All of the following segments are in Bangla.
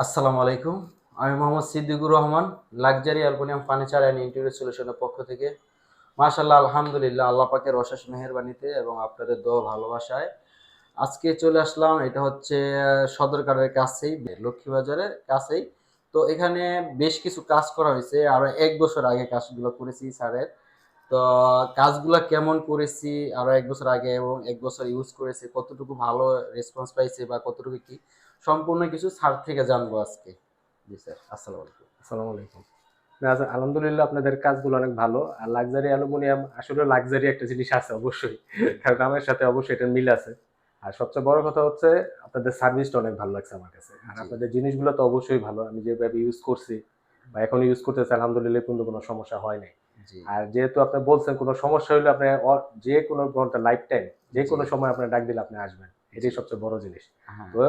আসসালামু আলাইকুম। আমি Mohammad Siddiqur Rahman, luxury aluminium furniture and interior সলিউশনের পক্ষ থেকে। মাশাআল্লাহ, আলহামদুলিল্লাহ, আল্লাহ পাকের অশেষ মেহেরবানিতে এবং আপনাদের দোয়া ভালোবাসায় আজকে চলে আসলাম। এটা হচ্ছে সদরঘাটের কাছেই, লক্ষ্মীবাজারের কাছেই। তো এখানে বেশ কিছু কাজ করা হয়েছে, আরো ১ বছর আগে কাজগুলো করেছি স্যারের। তো কাজগুলা কেমন করেছি আরো ১ বছর আগে এবং ১ বছর ইউজ করেছি, কতটুকু ভালো রেসপন্স পাইছি বা কতটুকু কি, সম্পূর্ণ কিছু স্যার থেকে জানবো আজকে। জি স্যার, আসসালামু আলাইকুম। আসসালামু আলাইকুম। না, আলহামদুলিল্লাহ আপনাদের কাজগুলো অনেক ভালো। আর লাক্সারি অ্যালুমিনিয়াম আসলে লাক্সারি একটা জিনিস আছে অবশ্যই। কারণ নামের সাথে অবশ্যই এটার মিল আছে। আর সবচেয়ে বড় কথা হচ্ছে আপনাদের সার্ভিসটা অনেক ভালো লাগছে আমার কাছে। আর জি আপনাদের জিনিসগুলো তো অবশ্যই ভালো। আমি যেভাবে ইউজ করছি বা এখন ইউজ করতেছি আলহামদুলিল্লাহ কিন্তু কোনো সমস্যা হয় নাই। জি আর যেহেতু আপনি বলছেন কোনো সমস্যা হইলে আপনি যে কোনো ঘন্টা লাইফ টাইম যে জি কোনো সময় আপনার ডাক দিলে আপনি আসবেন। জি। এটাই সবচেয়ে বড় জিনিস। হ্যাঁ, তো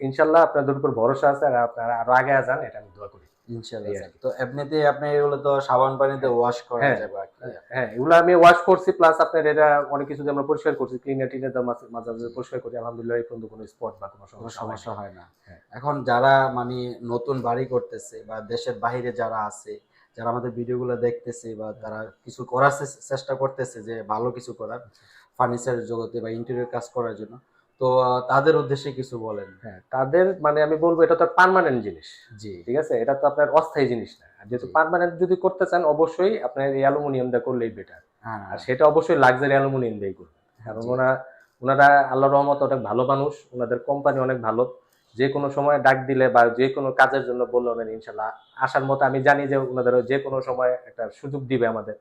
ইনশাল্লাহ আপনাদের উপর ভরসা আছে আর আপনারা আরো আগে যান এটা আমি দোয়া করি। ইনশাল্লাহ এই স্যার। আরকি। তো এমনিতে আপনি এগুলো তো সাবান পানিতে হ্যাঁ, ওয়াশ করা হ্যাঁ, যাবে আর কি। হ্যাঁ, এগুলো আমি ওয়াশ করছি প্লাস আপনার এটা অনেক কিছু যে আমরা পরিষ্কার করছি ক্লিনার টিনার দিয়ে মাঝে মাঝে জি, মাঝে পরিষ্কার করি আলহামদুলিল্লাহ এই পর্যন্ত কোনো স্পট বা কোনো কোনো সমস্যা হয় সমস্যা নাই। হয় না। হ্যাঁ, এখন যারা মানে নতুন বাড়ি করতেছে বা দেশের বাহিরে যারা আছে, যারা আমাদের ভিডিওগুলো দেখতেছে বা হ্যাঁ, তারা কিছু করার চেষ্টা করতেছে যে ভালো কিছু করার আচ্ছা। ফার্নিচারের জগতে বা ইন্টেরিয়র কাজ করার জন্য। তো তাদের উদ্দেশ্যে কিছু বলেন। হ্যাঁ, তাদের মানে আমি বলব এটা তো পার্মানেন্ট জিনিস। জি, ঠিক আছে? এটা তো আপনার অস্থায়ী জিনিস না। আর যেহেতু জি। পার্মানেন্ট যদি করতে চান অবশ্যই আপনার এই অ্যালুমিনিয়াম দিয়ে করলেই বেটার। আর হ্যাঁ, সেটা অবশ্যই লাক্সারি অ্যালুমিনিয়াম দিয়েই করবেন। কারণ জি, উনারা আল্লাহর রহমতে অনেক ভালো মানুষ। উনাদের কোম্পানি অনেক ভালো। যে কোনো সময় ডাক দিলে বা যে কোনো কাজের জন্য বললে উনারা ইনশাআল্লাহ আসার মতো আমি জানি যে উনাদের যে কোনো জি, সময় একটা সুযোগ দিবে আমাদের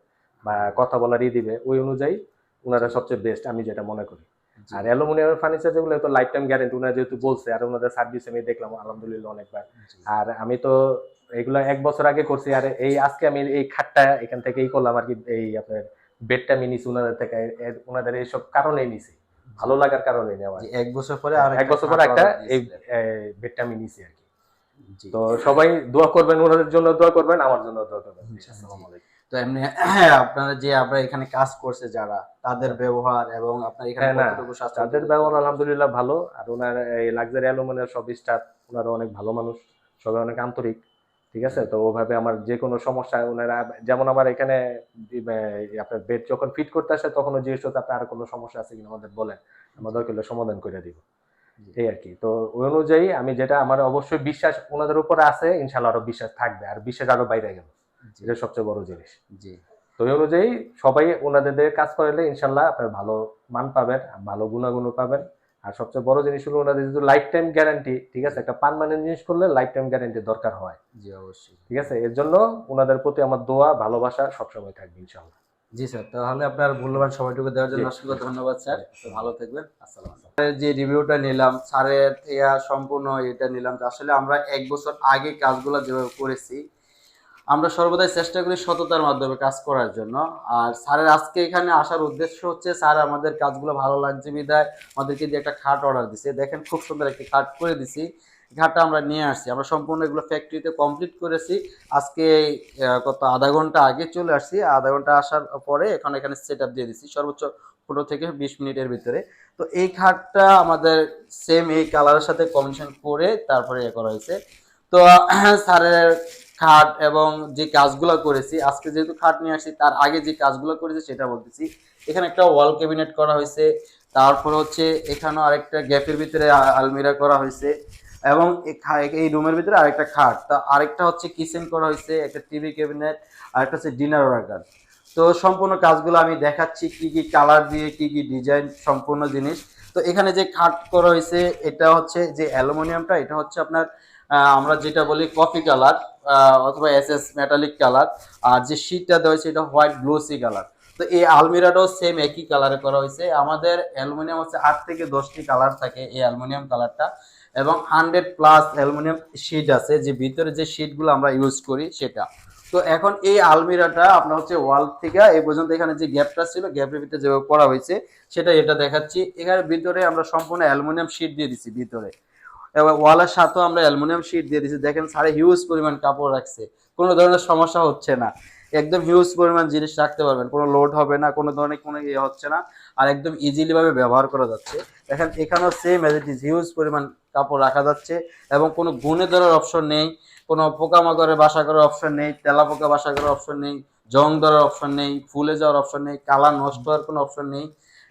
বা হ্যাঁ, কথা বলারই দিবে। ওই অনুযায়ী জি, উনারা সবচেয়ে বেস্ট আমি যেটা মনে করি। জি, আর অ্যালুমিনিয়ামের ফার্নিচার যেগুলো তো লাইফ টাইম গ্যারান্টি উনারা যেহেতু জি, বলছে আর ওনাদের সার্ভিস আমি দেখলাম আলহামদুলিল্লাহ অনেকবার। জি, আর আমি তো এগুলো ১ বছর আগে করছি আর এই আজকে আমি এই খাটটা এখান থেকেই করলাম আর কি এই আপনার বেডটা আমি নিছি উনাদের থেকে উনাদের এইসব কারণেই নিছি জি, ভালো লাগার কারণে নেওয়া জি। আর কি। ১ বছর পরে হ্যাঁ, এক আরেকটা বছর খাট পরে একটা অর্ডার এই দিয়েছিলেন। বেডটা আমি নিছি আর কি। জি। তো সবাই দোয়া করবেন ওনাদের জন্য দোয়া করবেন আমার জন্য দোয়া করবেন জি আচ্ছা, জি। আসসালামু আলাইকুম। তো এমনি আপনারা যে আপনারা এখানে কাজ করছে যারা, তাদের আচ্ছা। ব্যবহার এবং আপনার এখানে হ্যাঁ, না, কতটুকু স্বাচ্ছন্দ্য তাদের বোধ ব্যবহার করেন? আলহামদুলিল্লাহ ভালো। আর উনার এই লাক্সারি অ্যালুমিনিয়ামের সব স্টাফ উনারা অনেক ভালো মানুষ। সবাই অনেক আন্তরিক। ঠিক জি, আছে? তো ওভাবে আমার যেকোনো সমস্যা উনারা যেমন আমার এখানে আপনার বেড যখন ফিট করতে আসে তখনও জিজ্ঞেস করতে আপনার আর কোনো সমস্যা আছে কিনা আমাদের বলেন। আমরা জি, দরকার হলে সমাধান করে দিব। জি, এই আরকি। তো ওই অনুযায়ী আমি যেটা আমার অবশ্যই বিশ্বাস উনাদের উপরে আছে ইনশাআল্লাহ আরো বিশ্বাস থাকবে। আর বিশ্বাস আরো বাইরে গেল। জি, এটা সবচেয়ে বড় জিনিস। জি, তো ওই অনুযায়ী সবাই ওনাদের দিয়ে কাজ করাইলে ইনশাল্লাহ আপনার ভালো মান পাবেন, ভালো গুণাগুণও পাবেন। আর সবচেয়ে বড় জিনিস হলো ওনাদের যদি লাইফ টাইম গ্যারান্টি, ঠিক জি, আছে? একটা পার্মানেন্ট জিনিস করলে লাইফ টাইম গ্যারান্টি দরকার হয়। জি, অবশ্যই। ঠিক আছে? এর জন্য ওনাদের প্রতি আমার দোয়া, ভালোবাসা সবসময় থাকবে ইনশাআল্লাহ। জি স্যার, তাহলে আপনার মূল্যবান সময়টুকু দেওয়ার জি, জন্য অসংখ্য জি, ধন্যবাদ স্যার। জি, তো আসসালামু ভালো আলাইকুম। থাকবেন। আসসালামু আলাইকুম। আসসালাম। স্যারের যে রিভিউটা নিলাম, স্যারের থেকে সম্পূর্ণ এটা নিলাম যে আসলে আমরা ১ বছর আগে কাজগুলা যেভাবে করেছি, আমরা সর্বদাই চেষ্টা করি সততার মাধ্যমে কাজ করার জন্য। আর স্যারের আজকে এখানে আসার উদ্দেশ্য হচ্ছে স্যার আমাদের কাজগুলো ভালো লাগছে বিধায় আমাদেরকে দিয়ে একটা খাট অর্ডার দিছে। দেখেন খুব সুন্দর একটি খাট করে দিছি। খাটটা আমরা নিয়ে আসছি। আমরা সম্পূর্ণ এগুলো ফ্যাক্টরিতে কমপ্লিট করেছি। আজকে কত ০.৫ ঘন্টা আগে চলে আসছি। ০.৫ ঘন্টা আসার পরে এখন এখানে সেটআপ দিয়ে দিচ্ছি। সর্বোচ্চ ১৫ থেকে ২০ মিনিটের ভিতরে। তো এই খাটটা আমাদের সেম এই কালারের সাথে কম্বিনেশন করে তারপরে করা হয়েছে। তো স্যারের খাট এবং যে কাজগুলো করেছি, আজকে যেহেতু খাট নিয়ে আসছি তার আগে যে কাজগুলো করেছি সেটা বলতেছি। এখানে একটা ওয়াল ক্যাবিনেট করা হয়েছে। তারপর হচ্ছে এখানেও আরেকটা গ্যাপের ভিতরে আলমিরা করা হয়েছে এবং এই রুমের ভিতরে আরেকটা খাট। তা আরেকটা হচ্ছে কিচেন করা হয়েছে, একটা টিভি ক্যাবিনেট, আরেকটা হচ্ছে ডিনার ওয়ার্কার। তো সম্পূর্ণ কাজগুলো আমি দেখাচ্ছি কি কি কালার দিয়ে কি কি ডিজাইন সম্পূর্ণ জিনিস। তো এখানে যে খাট করা হয়েছে এটা হচ্ছে যে অ্যালুমিনিয়ামটা, এটা হচ্ছে আপনার আমরা যেটা বলি কফি কালার অথবা এসএস মেটালিক কালার। আর যে শীটটা দেওয়া হয়েছে এটা হোয়াইট গ্লোসি কালার। তো এই আলমিরাটাও সেম একই কালারে করা হয়েছে। আমাদের অ্যালুমিনিয়াম হচ্ছে ৮ থেকে ১০টি কালার থাকে এই অ্যালুমিনিয়াম কালারটা এবং 100+ অ্যালুমিনিয়াম শীট আছে, যে ভিতরে যে শীটগুলো আমরা ইউজ করি সেটা। তো এখন এই আলমিরাটা আপনার হচ্ছে ওয়াল থেকে এই পর্যন্ত এখানে যে গ্যাপটা ছিল গ্যাপের ভিতরে যেভাবে করা হয়েছে সেটা এটা দেখাচ্ছি। এখানে ভিতরে আমরা সম্পূর্ণ অ্যালুমিনিয়াম শীট দিয়ে দিচ্ছি ভিতরে, এবং ওয়ালের সাথেও আমরা অ্যালুমিনিয়াম শীট দিয়ে দিচ্ছি। দেখেন সারে হিউজ পরিমাণ কাপড় রাখছে, কোনো ধরনের সমস্যা হচ্ছে না। একদম হিউজ পরিমাণ জিনিস রাখতে পারবেন, কোনো লোড হবে না, কোনো ধরনের কোনো ইয়ে হচ্ছে না। আর একদম ইজিলি ভাবে ব্যবহার করা যাচ্ছে। দেখেন এখানেও same as it is huge পরিমাণ কাপড় রাখা যাচ্ছে এবং কোনো গুণে ধরার অপশন নেই, কোনো পোকামাকড়ে বাসা করার অপশন নেই, তেলাপোকা বাসা করার অপশন নেই, জং ধরার অপশন নেই, ফুলে যাওয়ার অপশন নেই, কালার নষ্ট হওয়ার কোনো অপশন নেই।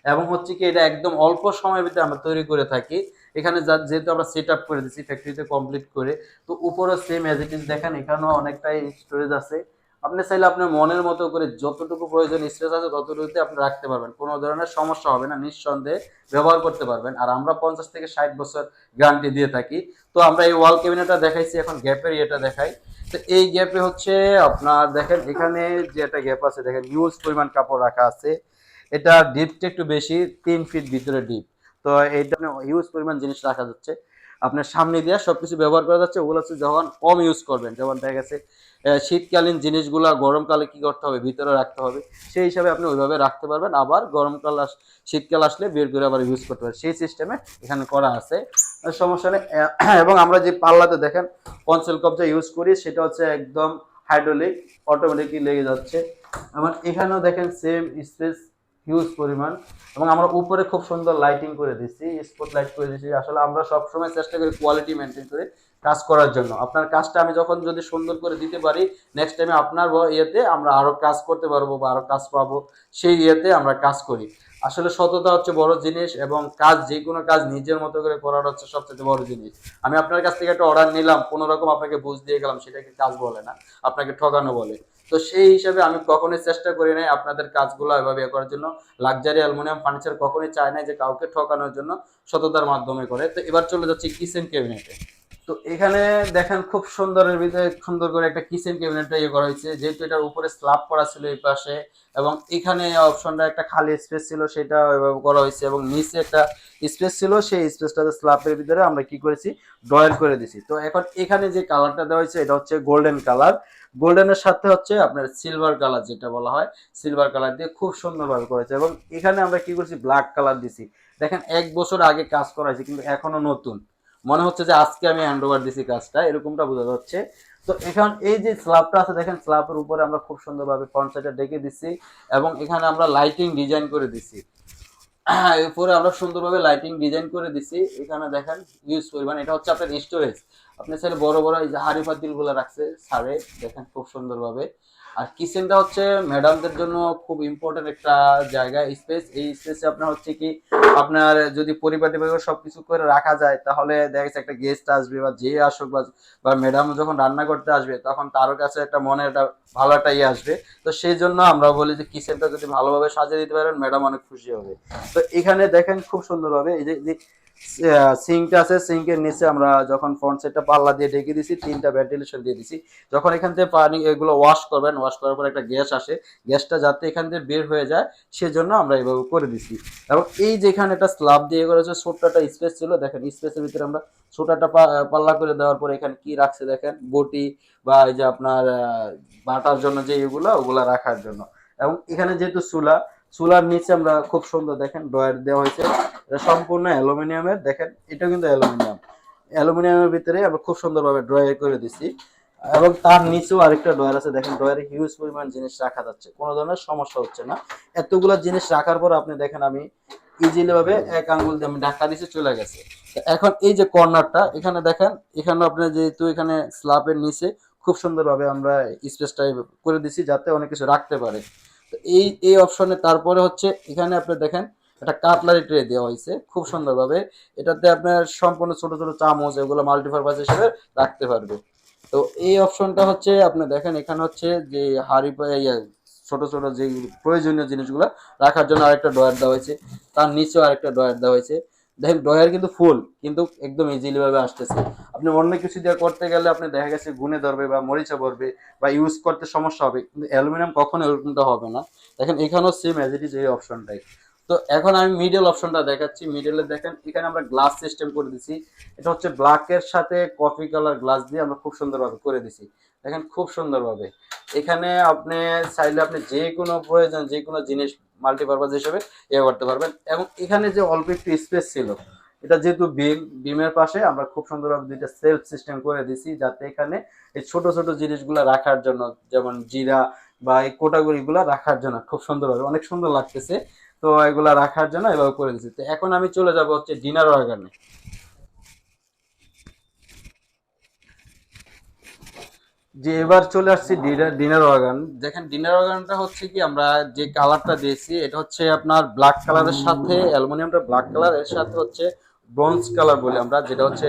এবং হচ্ছে কি এটা একদম অল্প সময়ের ভিতরে আমরা তৈরি করে থাকি। এখানে যেহেতু আমরা সেট আপ করে দিচ্ছি ফ্যাক্টরিতে কমপ্লিট করে, তো উপরও সেম অ্যাজ ইট ইজ দেখেন এখানেও অনেকটাই স্টোরেজ আছে। আপনি চাইলে আপনার মনের মতো করে যতটুকু প্রয়োজন স্পেস আছে ততটুকুতে আপনি রাখতে পারবেন, কোনো ধরনের সমস্যা হবে না, নিঃসন্দেহে ব্যবহার করতে পারবেন। আর আমরা 50 থেকে 60 বছর গ্যারান্টি দিয়ে থাকি। তো আমরা এই ওয়াল ক্যাবিনেটটা দেখাইছি, এখন গ্যাপের ইয়েটা দেখাই। তো এই গ্যাপে হচ্ছে আপনার দেখেন এখানে যে একটা গ্যাপ আছে, দেখেন হিউজ পরিমাণ কাপড় রাখা আছে। এটা ডিপটা একটু বেশি, 3 ফিট ভিতরে ডিপ। তো এইটা হিউজ পরিমাণ জিনিস রাখা যাচ্ছে, আপনার সামনে দিয়ে সবকিছু ব্যবহার করা যাচ্ছে। ওগুলো হচ্ছে যখন কম ইউজ করবেন, যেমন দেখা গেছে শীতকালীন জিনিসগুলা গরমকালে কি করতে হবে, ভিতরে রাখতে হবে, সেই হিসাবে আপনি ওইভাবে রাখতে পারবেন। আবার শীতকাল আসলে বের করে আবার ইউজ করতে পারবেন, সেই সিস্টেমে এখানে করা আছে। সমস্যা নেই। এবং আমরা যে পাল্লাতে দেখেন কনসোল কবজা ইউজ করি, সেটা হচ্ছে একদম হাইড্রোলিক, অটোমেটিকলি লেগে যাচ্ছে। এবং এখানেও দেখেন সেম স্পেস হিউজ পরিমাণ। এবং আমরা উপরে খুব সুন্দর লাইটিং করে দিচ্ছি, স্পট লাইট করে দিচ্ছি। আসলে আমরা সবসময় চেষ্টা করি কোয়ালিটি মেনটেন করে কাজ করার জন্য। আপনার কাজটা আমি যখন যদি সুন্দর করে দিতে পারি, নেক্সট টাইমে আপনার ইয়েতে আমরা আরো কাজ করতে পারবো বা আরো কাজ পাবো, সেই ইয়েতে আমরা কাজ করি। আসলে সততা হচ্ছে বড় জিনিস, এবং কাজ যে কোনো কাজ নিজের মতো করে করার হচ্ছে সবচেয়ে বড় জিনিস। আমি আপনার কাছ থেকে একটা অর্ডার নিলাম, কোনো রকম আপনাকে বুঝ দিয়ে গেলাম, সেটাকে কাজ বলে না, আপনাকে ঠকানো বলে। তো সেই হিসাবে আমি কখনোই চেষ্টা করি নাই আপনাদের কাজগুলো এভাবে করার জন্য। লাক্সারি অ্যালুমিনিয়াম ফার্নিচার কখনোই চায় না যে কাউকে ঠকানোর জন্য, সততার মাধ্যমে করে। তো এবার চলে যাচ্ছি কিচেন ক্যাবিনেটে। তো এখানে দেখেন খুব সুন্দরের ভিতরে সুন্দর করে একটা কিচেন ক্যাবিনেটটা ইয়ে করা হয়েছে, যেহেতু এটার উপরে স্ল্যাব করা ছিল এই পাশে, এবং এখানে অপশনটা একটা খালি স্পেস ছিল, সেটা ওইভাবে করা হয়েছে। এবং নিচে একটা স্পেস ছিল, সেই স্পেসটাতে স্ল্যাবের ভিতরে আমরা কি করেছি, ড্রয়ার করে দিছি। তো এখন এখানে যে কালারটা দেওয়া হয়েছে এটা হচ্ছে গোল্ডেন কালার। গোল্ডেনের সাথে হচ্ছে আপনার সিলভার কালার যেটা বলা হয়, সিলভার কালার দিয়ে খুব সুন্দরভাবে করেছে। এবং এখানে আমরা কি করছি, ব্ল্যাক কালার দিছি। দেখেন 1 বছর আগে কাজ করা হয়েছে কিন্তু এখনো নতুন, মনে হচ্ছে যে আজকে আমি হ্যান্ড ওভার দিছি কাজটা, এরকমটা বোঝা যাচ্ছে। তো এখন এই যে স্ল্যাবটা আছে দেখেন, স্ল্যাবের উপরে আমরা খুব সুন্দরভাবে ফ্রন্ট সাইডটা ডেকে দিচ্ছি, এবং এখানে আমরা লাইটিং ডিজাইন করে দিচ্ছি। এরপরে আমরা সুন্দরভাবে লাইটিং ডিজাইন করে দিচ্ছি। এখানে দেখেন ইউজ পরিমাণ, এটা হচ্ছে আপনার স্টোরেজ। আপনি চাইলে বড় বড় এই যে হাড়ি পাতিল গুলো রাখছে সারে, দেখেন খুব সুন্দরভাবে। আর কিচেনটা হচ্ছে ম্যাডামদের জন্য খুব ইম্পর্টেন্ট একটা জায়গা, স্পেস। এই স্পেসে আপনার হচ্ছে কি, আপনার যদি পরিপাটিভাবে সবকিছু করে রাখা যায়, তাহলে দেখা যাচ্ছে একটা গেস্ট আসবে বা যে আসুক, বা ম্যাডাম যখন রান্না করতে আসবে, তখন তার কাছে একটা মনে একটা ভালো একটা ইয়ে আসবে। তো সেই জন্য আমরা বলি যে কিচেনটা যদি ভালোভাবে সাজিয়ে দিতে পারেন, ম্যাডাম অনেক খুশি হবে। তো এখানে দেখেন খুব সুন্দরভাবে এই যে সিঙ্কটা আছে, সিঙ্কের নিচে আমরা যখন ফ্রন্ট সাইডটা পাল্লা দিয়ে ঢেকে দিছি, 3টা ভেন্টিলেশন দিয়ে দিছি। যখন এখান থেকে পানি এগুলো ওয়াশ করবেন, ওয়াশ করার পর একটা গ্যাস আসে, গ্যাসটা যাতে এখান থেকে বের হয়ে যায় সেজন্য আমরা এইভাবে করে দিছি। এবং এই যেখানে একটা স্ল্যাব দিয়ে করেছে, ছোট্ট একটা স্পেস ছিল, দেখেন স্পেসের ভিতরে আমরা ছোট একটা পাল্লা করে দেওয়ার পর এখানে কি রাখছে দেখেন, বটি বা এই যে আপনার বাটার জন্য যে এগুলো, ওগুলা রাখার জন্য। এবং এখানে যেহেতু চুলার নিচে আমরা খুব সুন্দর দেখেন ড্রয়ার দেওয়া হয়েছে, এটা সম্পূর্ণ অ্যালুমিনিয়ামের। দেখেন এটা কিন্তু অ্যালুমিনিয়ামের ভিতরে আমরা খুব সুন্দরভাবে ড্রয়ার করে দিছি। এবং তার নিচেও আরেকটা ড্রয়ার আছে, দেখেন ড্রয়ারে হিউজ পরিমাণ জিনিস রাখা যাচ্ছে, কোনো ধরনের সমস্যা হচ্ছে না। এতগুলা জিনিস রাখার পর আপনি দেখেন আমি ইজিলি ভাবে এক আঙ্গুল দিয়ে আমি ধাক্কা দিছি, চলে গেছে। তো এখন এই যে কর্নারটা এখানে দেখেন, এখানে আপনার যেহেতু এখানে স্ল্যাবের নিচে খুব সুন্দরভাবে আমরা স্পেসটা করে দিছি যাতে অনেক কিছু রাখতে পারে। তো এই অপশনে তারপরে হচ্ছে এখানে আপনি দেখেন একটা কাটলারি ট্রে দেওয়া হয়েছে খুব সুন্দরভাবে। এটাতে আপনার সম্পূর্ণ ছোট ছোট চামচ এগুলো মাল্টিপারপাস হিসেবে রাখতে পারবে। তো এই অপশনটা হচ্ছে আপনি দেখেন, এখানে হচ্ছে যে হাড়ি ছোট ছোট যে প্রয়োজনীয় জিনিসগুলো রাখার জন্য আরেকটা ড্রয়ার দেওয়া হয়েছে, তার নিচেও আরেকটা ড্রয়ার দেওয়া হয়েছে। দেখেন ড্রয়ার কিন্তু ফুল, কিন্তু একদম ইজিলি ভাবে আসতেছে। আপনি অন্য কিছু দিয়ে করতে গেলে আপনি দেখা গেছে গুনে ধরবে বা মরিচা পড়বে বা ইউজ করতে সমস্যা হবে, কিন্তু অ্যালুমিনিয়াম কখনো এরকমটা হবে না। দেখেন এখানেও সেম অ্যাজ ইট ইজ এই অপশনটাই। তো এখন আমি মিডল অপশনটা দেখাচ্ছি। মিডলে দেখেন এখানে আমরা গ্লাস সিস্টেম করে দিছি, এটা হচ্ছে ব্ল্যাকের সাথে কফি কালার গ্লাস দিয়ে আমরা খুব সুন্দরভাবে করে দিছি। দেখেন খুব সুন্দরভাবে এখানে আপনি চাইলে আপনি যে কোনো প্রয়োজন যে কোনো জিনিস মাল্টিপারপাস হিসেবে ইয়ে করতে পারবেন। এবং এখানে যে অল্প একটু স্পেস ছিল, এটা যেহেতু বিমের পাশে আমরা খুব সুন্দরভাবে দুইটা সেলফ সিস্টেম করে দিছি, যাতে এখানে এই ছোট ছোট জিনিসগুলো রাখার জন্য, যেমন জিরা বা এই কোটাগুড়িগুলো রাখার জন্য খুব সুন্দরভাবে অনেক সুন্দর লাগতেছে। তো এগুলা রাখার জন্য এভাবে করে দিচ্ছি। তো এখন আমি চলে যাব হচ্ছে ডিনার অর্গানে। যে এবার চলে আসছি ডিনার অর্গান। দেখেন ডিনার অর্গানটা হচ্ছে কি, আমরা যে কালারটা দিয়েছি এটা হচ্ছে আপনার ব্ল্যাক কালারের সাথে, অ্যালুমিনিয়ামটা ব্ল্যাক কালার, এর সাথে হচ্ছে ব্রোঞ্জ কালার বলি আমরা, যেটা হচ্ছে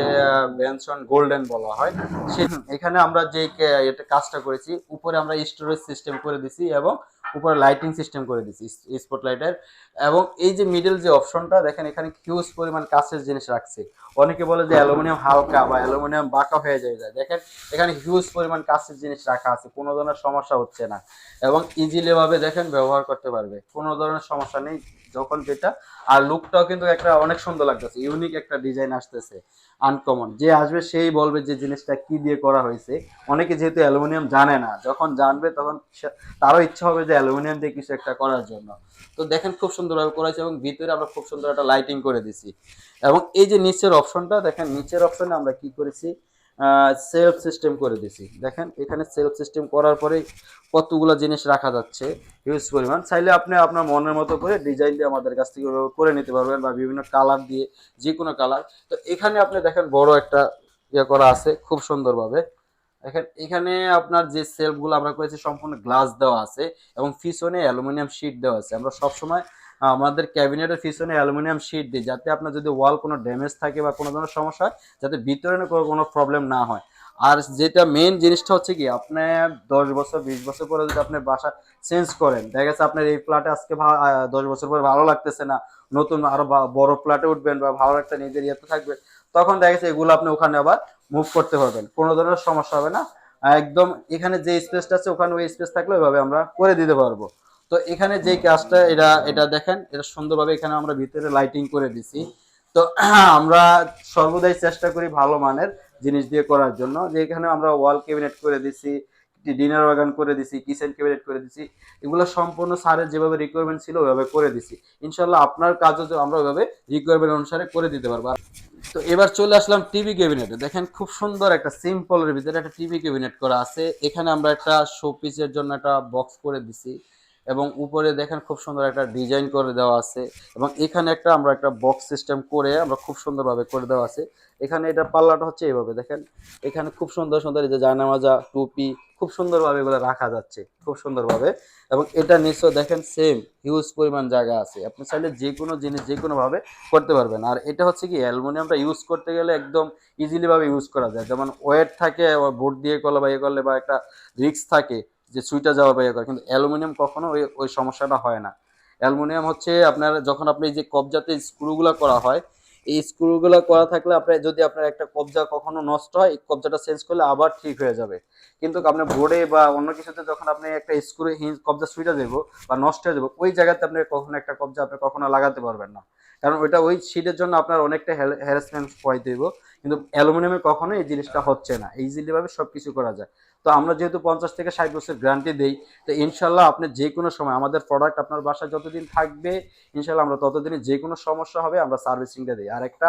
বেনসন গোল্ডেন বলা হয়। সে এখানে আমরা যে এটা কাজটা করেছি, উপরে আমরা স্টোরেজ সিস্টেম করে দিছি এবং উপরে লাইটিং সিস্টেম করে দিছি স্পটলাইটের। এবং এই যে মিডল যে অপশনটা দেখেন, এখানে হিউজ পরিমাণ কাঁচের জিনিস রাখছে। অনেকে বলে যে অ্যালুমিনিয়াম হালকা বা অ্যালুমিনিয়াম বাঁকা হয়ে যায়, দেখেন এখানে হিউজ পরিমাণ কাঁচের জিনিস রাখা আছে, কোনো ধরনের সমস্যা হচ্ছে না এবং ইজিলি ভাবে দেখেন ব্যবহার করতে পারবে, কোনো ধরনের সমস্যা নেই যখন যেটা। আর লুকটাও কিন্তু একটা অনেক সুন্দর লাগতেছে, ইউনিক একটা ডিজাইন আসতেছে, আনকমন। যে আসবে সেই বলবে যে জিনিসটা কি দিয়ে করা হয়েছে। অনেকে যেহেতু অ্যালুমিনিয়াম জানে না, যখন জানবে তখন তারও ইচ্ছা হবে যে অ্যালুমিনিয়াম দিয়ে কিছু একটা করার জন্য। তো দেখেন খুব সুন্দরভাবে করা হয়েছে এবং ভিতরে আমরা খুব সুন্দর একটা লাইটিং করে দিছি। এবং এই যে নিচের অপশনটা দেখেন, নিচের অপশনে আমরা কি করেছি, সেলফ সিস্টেম করে দিছি। দেখেন এখানে সেলফ সিস্টেম করার পরে কতগুলো জিনিস রাখা যাচ্ছে, হিউজ পরিমাণ। চাইলে আপনি আপনার মনের মতো করে ডিজাইন দিয়ে আমাদের কাছ থেকে করে নিতে পারবেন, বা বিভিন্ন কালার দিয়ে, যে কোনো কালার। তো এখানে আপনি দেখেন বড় একটা ইয়ে করা আছে খুব সুন্দরভাবে। দেখেন এখানে আপনার যে সেলফগুলো আমরা করেছি সম্পূর্ণ গ্লাস দেওয়া আছে এবং পিছনে অ্যালুমিনিয়াম শীট দেওয়া আছে। আমরা সবসময় আমাদের ক্যাবিনেটের পিছনে অ্যালুমিনিয়াম শীট দিই, যাতে আপনার যদি ওয়াল কোনো ড্যামেজ থাকে বা কোনো ধরনের সমস্যা হয়, যাতে ভিতরে কোনো প্রবলেম না হয়। আর যেটা মেইন জিনিসটা হচ্ছে কি, আপনি 10 বছর 20 বছর পরে যদি আপনি বাসা চেঞ্জ করেন, দেখা গেছে আপনার এই ফ্ল্যাটে আজকে 10 বছর পরে ভালো লাগতেছে না, নতুন আরো বড় ফ্ল্যাটে উঠবেন বা ভালো একটা নিজের ইয়েতে থাকবে, তখন দেখা গেছে এগুলো আপনি ওখানে আবার মুভ করতে পারবেন, কোনো ধরনের সমস্যা হবে না। একদম এখানে যে স্পেসটা আছে ওখানে ওই স্পেস থাকলে ওইভাবে আমরা করে দিতে পারবো। তো এখানে যে কাজটা, এটা এটা দেখেন, এটা সুন্দরভাবে এখানে আমরা ভিতরে লাইটিং করে দিছি। তো আমরা সর্বদাই চেষ্টা করি ভালো মানের জিনিস দিয়ে করার জন্য, যে এখানে আমরা ওয়াল ক্যাবিনেট করে দিছি, ডিনার ওয়াগান করে দিছি, কিচেন ক্যাবিনেট করে দিছি। এগুলো সম্পূর্ণ স্যারের যেভাবে রিকোয়ারমেন্ট ছিল ওইভাবে করে দিছি। ইনশাল্লাহ আপনার কাজও আমরা ওইভাবে রিকোয়ারমেন্ট অনুসারে করে দিতে পারবো। তো এবার চলে আসলাম টিভি ক্যাবিনেটে। দেখেন খুব সুন্দর একটা সিম্পলের ভিতরে একটা টিভি ক্যাবিনেট করা আছে। এখানে আমরা একটা শোপিসের জন্য একটা বক্স করে দিছি এবং উপরে দেখেন খুব সুন্দর একটা ডিজাইন করে দেওয়া আছে এবং এখানে আমরা একটা বক্স সিস্টেম করে আমরা খুব সুন্দরভাবে করে দেওয়া আছে। এখানে এটা পাল্লাটা হচ্ছে এইভাবে দেখেন, এখানে খুব সুন্দর সুন্দর এই যে জায়নামাজা, টুপি, খুব সুন্দরভাবে এগুলো রাখা যাচ্ছে খুব সুন্দরভাবে। এবং এটা নিশ্চয় দেখেন সেম হিউজ পরিমাণ জায়গা আছে, আপনি চাইলে যে কোনো জিনিস যে কোনো ভাবে করতে পারবেন। আর এটা হচ্ছে কি, অ্যালুমিনিয়ামটা ইউজ করতে গেলে একদম ইজিলি ভাবে ইউজ করা যায়। যেমন ওয়েট থাকে বোর্ড দিয়ে করলে বা ইয়ে করলে বা একটা রিস্ক থাকে যে সুইটা যাওয়া বা ইয়ে করে, কিন্তু অ্যালুমিনিয়াম কখনো ওই ওই সমস্যাটা হয় না। অ্যালুমিনিয়াম হচ্ছে আপনার যখন আপনি যে কবজাতে স্ক্রুগুলো করা হয়, এই স্ক্রুগুলো করা থাকলে আপনার যদি আপনার একটা কবজা কখনো নষ্ট হয়, এই কবজাটা চেঞ্জ করলে আবার ঠিক হয়ে যাবে। কিন্তু আপনার বোর্ডে বা অন্য কিছুতে যখন আপনি একটা স্ক্রু হিঞ্জ কবজা সুইটা দেবো বা নষ্ট হয়ে যাবে, ওই জায়গাতে আপনি কখনো একটা কবজা আপনি কখনো লাগাতে পারবেন না, কারণ ওইটা ওই শীটের জন্য আপনার অনেকটা হ্যারাসমেন্ট পোয়াইতে হইব। কিন্তু অ্যালুমিনিয়ামে কখনো এই জিনিসটা হচ্ছে না, ইজিলি ভাবে সবকিছু করা যায়। তো আমরা যেহেতু 50 থেকে 60 বছর গ্যারান্টি দেই, তো ইনশাল্লাহ আপনি যে কোনো সময় আমাদের প্রোডাক্ট আপনার বাসায় যতদিন থাকবে, ইনশাল্লাহ আমরা ততদিনে যে কোনো সমস্যা হবে আমরা সার্ভিসিংটা দিই। আর একটা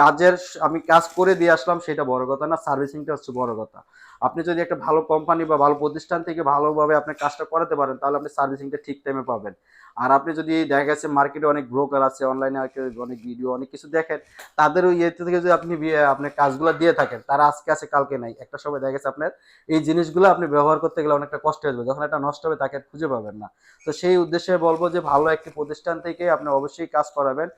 কাজের আমি কাজ করে দিয়ে আসলাম সেটা বড় কথা না, সার্ভিসিংটা হচ্ছে বড় কথা। আপনি যদি একটা ভালো কোম্পানি বা ভালো প্রতিষ্ঠান থেকে ভালোভাবে আপনি কাজটা করাতে পারেন, তাহলে আপনি সার্ভিসিংটা ঠিক টাইমে পাবেন। আর আপনি যদি দেখা গেছে মার্কেটে অনেক ব্রোকার আছে, অনলাইনে অনেক ভিডিও অনেক কিছু দেখেন, তাদের ওই ইয়েতে থেকে যদি আপনি আপনার কাজগুলো দিয়ে থাকেন, তারা আজকে আছে কালকে নাই, একটা সময় দেখা গেছে আপনার এই জিনিসগুলো আপনি ব্যবহার করতে গেলে অনেকটা কষ্ট হয়ে যাবে, যখন একটা নষ্ট হবে তাকে খুঁজে পাবেন না। তো সেই উদ্দেশ্যে বলবো যে ভালো একটি প্রতিষ্ঠান থেকে আপনি অবশ্যই কাজ করাবেন,